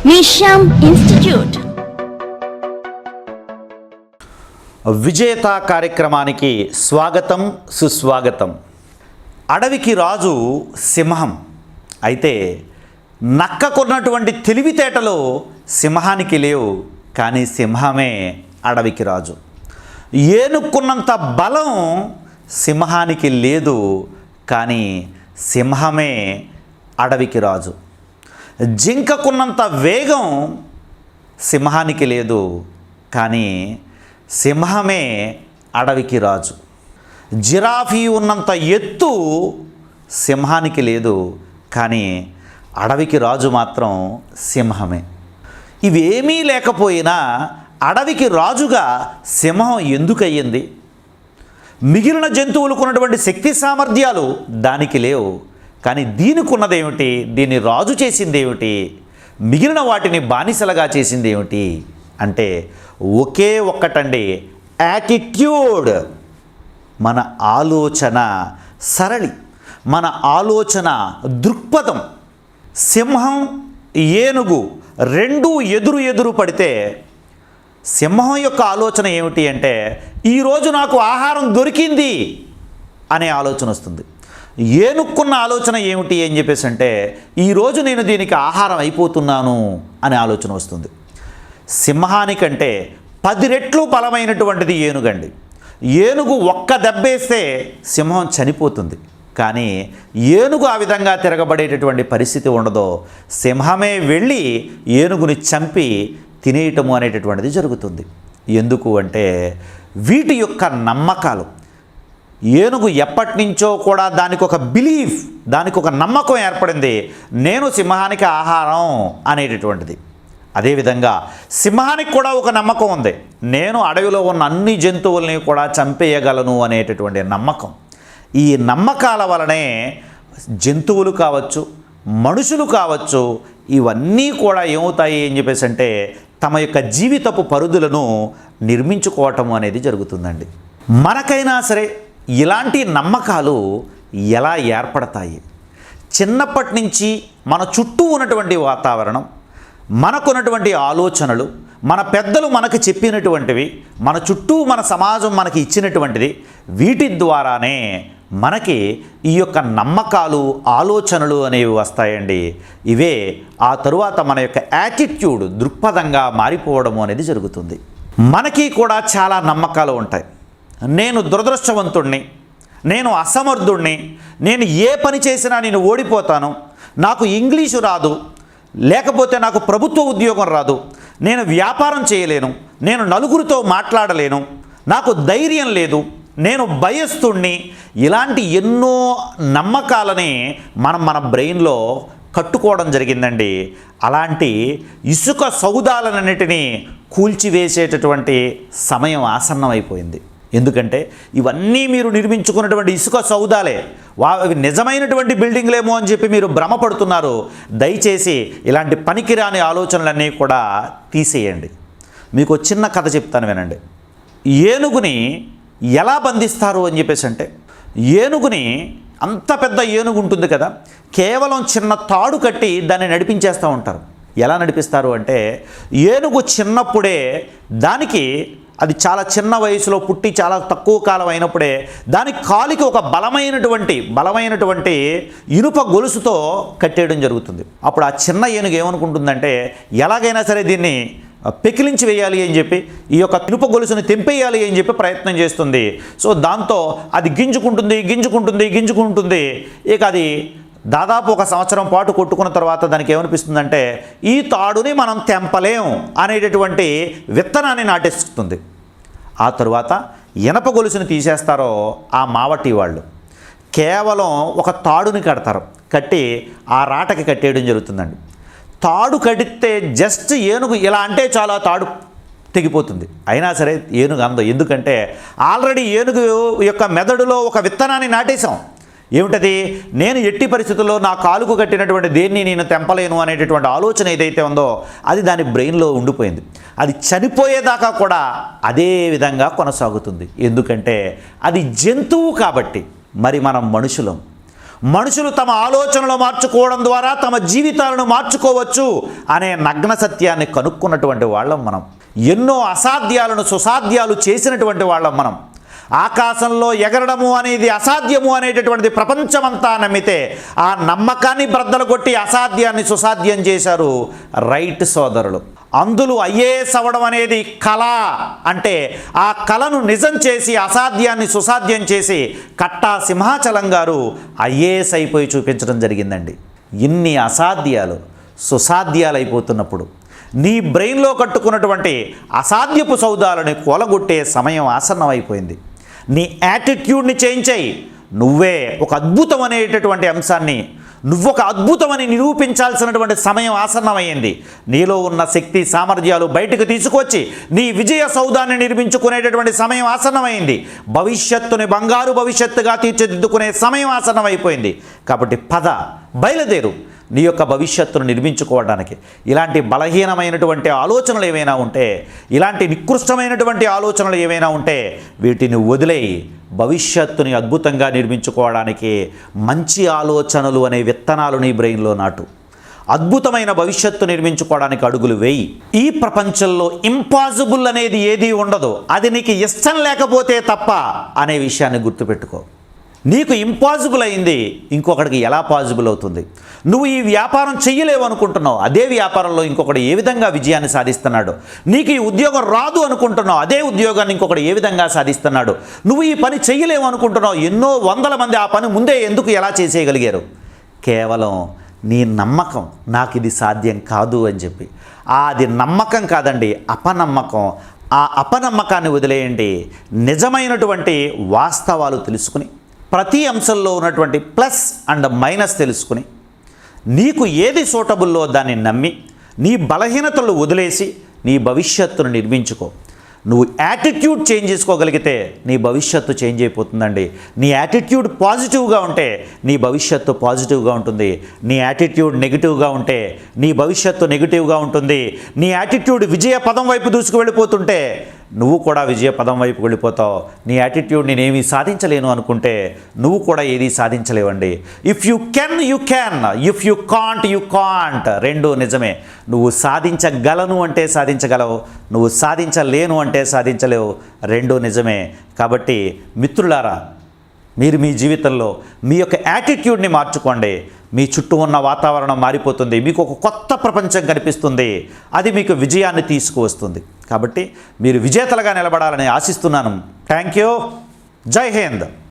నిషాం institute విజేత కార్యక్రమానికి స్వాగతం సుస్వాగతం. అడవికి రాజు సింహం. అయితే నక్కకున్నటువంటి తెలివితేటలు సింహానికి లేవు, కానీ సింహమే అడవికి రాజు. ఏనుక్కున్నంత బలం సింహానికి లేదు, కానీ సింహమే అడవికి రాజు. జింకకున్నంత వేగం సింహానికి లేదు, కానీ సింహమే అడవికి రాజు. జిరాఫీ ఉన్నంత ఎత్తు సింహానికి లేదు, కానీ అడవికి రాజు మాత్రం సింహమే. ఇవేమీ లేకపోయినా అడవికి రాజుగా సింహం ఎందుకయ్యింది? మిగిలిన జంతువులకు ఉన్నటువంటి శక్తి సామర్థ్యాలు దానికి లేవు, కానీ దీనికి ఉన్నదేమిటి? దీన్ని రాజు చేసింది ఏమిటి? మిగిలిన వాటిని బానిసలుగా చేసింది ఏమిటి అంటే ఒకే ఒక్కటండి, యాటిట్యూడ్. మన ఆలోచన సరళి, మన ఆలోచన దృక్పథం. సింహం ఏనుగు రెండు ఎదురు పడితే సింహం యొక్క ఆలోచన ఏమిటి అంటే ఈరోజు నాకు ఆహారం దొరికింది అనే ఆలోచన వస్తుంది. ఏనుక్కున్న ఆలోచన ఏమిటి అని చెప్పేసి అంటే ఈరోజు నేను దీనికి ఆహారం అయిపోతున్నాను అనే ఆలోచన వస్తుంది. సింహానికంటే 10 రెట్లు బలమైనటువంటిది ఏనుగండి. ఏనుగు ఒక్క దెబ్బేస్తే సింహం చనిపోతుంది, కానీ ఏనుగు ఆ విధంగా తిరగబడేటటువంటి పరిస్థితి ఉండదు. సింహమే వెళ్ళి ఏనుగుని చంపి తినేయటము అనేటటువంటిది జరుగుతుంది. ఎందుకు అంటే వీటి యొక్క నమ్మకాలు. ఏనుగు ఎప్పటి నుంచో కూడా దానికి ఒక బిలీఫ్, దానికి ఒక నమ్మకం ఏర్పడింది, నేను సింహానికి ఆహారం అనేటటువంటిది. అదేవిధంగా సింహానికి కూడా ఒక నమ్మకం ఉంది, నేను అడవిలో ఉన్న అన్ని జంతువుల్ని కూడా చంపేయగలను అనేటటువంటి నమ్మకం. ఈ నమ్మకాల వలనే జంతువులు కావచ్చు, మనుషులు కావచ్చు, ఇవన్నీ కూడా ఏమవుతాయి అని చెప్పేసి అంటే తమ యొక్క జీవితపు పరిధులను నిర్మించుకోవటం అనేది జరుగుతుందండి. మనకైనా సరే ఇలాంటి నమ్మకాలు ఎలా ఏర్పడతాయి? చిన్నప్పటి నుంచి మన చుట్టూ ఉన్నటువంటి వాతావరణం, మనకున్నటువంటి ఆలోచనలు, మన పెద్దలు మనకు చెప్పినటువంటివి, మన చుట్టూ మన సమాజం మనకి ఇచ్చినటువంటిది, వీటి ద్వారానే మనకి ఈ యొక్క నమ్మకాలు, ఆలోచనలు అనేవి వస్తాయండి. ఇవే ఆ తరువాత మన యొక్క యాటిట్యూడ్, దృక్పథంగా మారిపోవడము అనేది జరుగుతుంది. మనకి కూడా చాలా నమ్మకాలు ఉంటాయి. నేను దురదృష్టవంతుణ్ణి, నేను అసమర్థుణ్ణి, నేను ఏ పని చేసినా నేను ఓడిపోతాను, నాకు ఇంగ్లీషు రాదు, లేకపోతే నాకు ప్రభుత్వ ఉద్యోగం రాదు, నేను వ్యాపారం చేయలేను, నేను నలుగురితో మాట్లాడలేను, నాకు ధైర్యం లేదు, నేను భయస్తుణ్ణి. ఇలాంటి ఎన్నో నమ్మకాలని మన బ్రెయిన్లో కట్టుకోవడం జరిగిందండి. అలాంటి ఇసుక సౌదాలన్నిటినీ కూల్చివేసేటటువంటి సమయం ఆసన్నమైపోయింది. ఎందుకంటే ఇవన్నీ మీరు నిర్మించుకున్నటువంటి ఇసుక సౌదాలే, అవి నిజమైనటువంటి బిల్డింగ్లేమో అని చెప్పి మీరు భ్రమపడుతున్నారు. దయచేసి ఇలాంటి పనికిరాని ఆలోచనలన్నీ కూడా తీసేయండి. మీకు చిన్న కథ చెప్తాను వినండి. ఏనుగుని ఎలా బంధిస్తారు అని చెప్పేసి అంటే, ఏనుగుని అంత పెద్ద ఏనుగు ఉంటుంది కదా, కేవలం చిన్న తాడు కట్టి దాన్ని నడిపించేస్తూ ఉంటారు. ఎలా నడిపిస్తారు అంటే ఏనుగు చిన్నప్పుడే దానికి, అది చాలా చిన్న వయసులో పుట్టి చాలా తక్కువ కాలం అయినప్పుడే దానికి కాలికి ఒక బలమైనటువంటి ఇనుప గొలుసుతో కట్టేయడం జరుగుతుంది. అప్పుడు ఆ చిన్న ఏనుగు ఏమనుకుంటుందంటే ఎలాగైనా సరే దీన్ని పెకిలించి వేయాలి అని చెప్పి, ఈ యొక్క ఇనుప గొలుసుని తెంపేయాలి అని చెప్పి ప్రయత్నం చేస్తుంది. సో దాంతో అది గింజుకుంటుంది. ఇక అది దాదాపు 1 సంవత్సరం పాటు కొట్టుకున్న తర్వాత దానికి ఏమనిపిస్తుందంటే ఈ తాడుని మనం తెంపలేం అనేటటువంటి విత్తనాన్ని నాటేస్తుంది. ఆ తరువాత ఇనప గొలుసుని తీసేస్తారో ఆ మావటి వాళ్ళు కేవలం ఒక తాడుని కడతారు, కట్టి ఆ రాటకి కట్టేయడం జరుగుతుందండి. తాడు కడితే జస్ట్ ఏనుగు ఇలా అంటే చాలా తాడు తెగిపోతుంది. అయినా సరే ఏనుగు అందం. ఎందుకంటే ఆల్రెడీ ఏనుగు యొక్క మెదడులో ఒక విత్తనాన్ని నాటేశాం. ఏమిటది? నేను ఎట్టి పరిస్థితుల్లో నా కాలుకు కట్టినటువంటి దేన్ని నేను తెంపలేను అనేటటువంటి ఆలోచన ఏదైతే ఉందో అది దాని బ్రెయిన్లో ఉండిపోయింది. అది చనిపోయేదాకా కూడా అదే విధంగా కొనసాగుతుంది. ఎందుకంటే అది జంతువు కాబట్టి. మరి మనం మనుషులం. మనుషులు తమ ఆలోచనలు మార్చుకోవడం ద్వారా తమ జీవితాలను మార్చుకోవచ్చు అనే నగ్న సత్యాన్ని కనుక్కున్నటువంటి వాళ్ళం మనం. ఎన్నో అసాధ్యాలను సుసాధ్యాలు చేసినటువంటి వాళ్ళం మనం. ఆకాశంలో ఎగరడము అనేది అసాధ్యము అనేటటువంటిది ప్రపంచమంతా నమ్మితే ఆ నమ్మకాన్ని బ్రద్దలు కొట్టి అసాధ్యాన్ని సుసాధ్యం చేశారు రైట్ సోదరులు. అందులో ఐఏఎస్ అవ్వడం అనేది కళ అంటే ఆ కళను నిజం చేసి అసాధ్యాన్ని సుసాధ్యం చేసి కట్టా సింహాచలం గారు ఐఏఎస్ అయిపోయి చూపించడం జరిగిందండి. ఇన్ని అసాధ్యాలు సుసాధ్యాలు అయిపోతున్నప్పుడు నీ బ్రెయిన్లో కట్టుకున్నటువంటి అసాధ్యపు సౌదాలని కూలగొట్టే సమయం ఆసన్నమైపోయింది. నీ యాటిట్యూడ్ని చేంజ్ చేయి. నువ్వే ఒక అద్భుతం అనేటటువంటి అంశాన్ని నువ్వొక అద్భుతమని నిరూపించాల్సినటువంటి సమయం ఆసన్నమైంది. నీలో ఉన్న శక్తి సామర్థ్యాలు బయటకు తీసుకొచ్చి నీ విజయ సౌధాన్ని నిర్మించుకునేటటువంటి సమయం ఆసన్నమైంది. భవిష్యత్తుని బంగారు భవిష్యత్తుగా తీర్చిదిద్దుకునే సమయం ఆసన్నమైపోయింది. కాబట్టి బయలుదేరు నీ యొక్క భవిష్యత్తును నిర్మించుకోవడానికి. ఇలాంటి బలహీనమైనటువంటి ఆలోచనలు ఏమైనా ఉంటే, ఇలాంటి నికృష్టమైనటువంటి ఆలోచనలు ఏమైనా ఉంటే వీటిని వదిలేయి భవిష్యత్తుని అద్భుతంగా నిర్మించుకోవడానికి మంచి ఆలోచనలు అనే విత్తనాలు నీ బ్రెయిన్లో నాటు. అద్భుతమైన భవిష్యత్తు నిర్మించుకోవడానికి అడుగులు వేయి. ఈ ప్రపంచంలో ఇంపాసిబుల్ అనేది ఏదీ ఉండదు. అది నీకు ఇష్టం లేకపోతే తప్ప అనే విషయాన్ని గుర్తుపెట్టుకో. నీకు ఇంపాసిబుల్ అయింది ఇంకొకటికి ఎలా పాసిబుల్ అవుతుంది? నువ్వు ఈ వ్యాపారం చెయ్యలేవు అనుకుంటున్నావు, అదే వ్యాపారంలో ఇంకొకటి ఏ విధంగా విజయాన్ని సాధిస్తున్నాడు? నీకు ఈ ఉద్యోగం రాదు అనుకుంటున్నావు, అదే ఉద్యోగాన్ని ఇంకొకటి ఏ విధంగా సాధిస్తున్నాడు? నువ్వు ఈ పని చెయ్యలేవు అనుకుంటున్నావు, ఎన్నో వందల మంది ఆ పని ముందే ఎందుకు ఎలా చేసేయగలిగారు? కేవలం నీ నమ్మకం, నాకు ఇది సాధ్యం కాదు అని చెప్పి. అది నమ్మకం కాదండి, అపనమ్మకం. ఆ అపనమ్మకాన్ని వదిలేయండి. నిజమైనటువంటి వాస్తవాలు తెలుసుకుని ప్రతి అంశంలో ఉన్నటువంటి ప్లస్ అండ్ మైనస్ తెలుసుకుని నీకు ఏది సూటబుల్లో దాన్ని నమ్మి నీ బలహీనతలు వదిలేసి నీ భవిష్యత్తును నిర్మించుకో. నువ్వు యాటిట్యూడ్ చేంజ్ చేసుకోగలిగితే నీ భవిష్యత్తు చేంజ్ అయిపోతుందండి. నీ యాటిట్యూడ్ పాజిటివ్గా ఉంటే నీ భవిష్యత్తు పాజిటివ్గా ఉంటుంది. నీ యాటిట్యూడ్ నెగిటివ్గా ఉంటే నీ భవిష్యత్తు నెగిటివ్గా ఉంటుంది. నీ యాటిట్యూడ్ విజయ పదం వైపు దూసుకు వెళ్ళిపోతుంటే నువ్వు కూడా విజయ పదం వైపు వెళ్ళిపోతావు. నీ యాటిట్యూడ్ నేనేమీ సాధించలేను అనుకుంటే నువ్వు కూడా ఏదీ సాధించలేవండి. If you can you can, if you can't you can't. రెండు నిజమే. నువ్వు సాధించగలను అంటే సాధించగలవు, నువ్వు సాధించలేను అంటే సాధించలేవు. రెండు నిజమే. కాబట్టి మిత్రులారా, మీరు మీ జీవితంలో మీ యొక్క యాటిట్యూడ్ని మార్చుకోండి. మీ చుట్టూ ఉన్న వాతావరణం మారిపోతుంది. మీకు ఒక కొత్త ప్రపంచం కనిపిస్తుంది. అది మీకు విజయాన్ని తీసుకువస్తుంది. కాబట్టి మీరు విజేతలుగా నిలబడాలని ఆశిస్తున్నాను. Thank you. జై హింద్.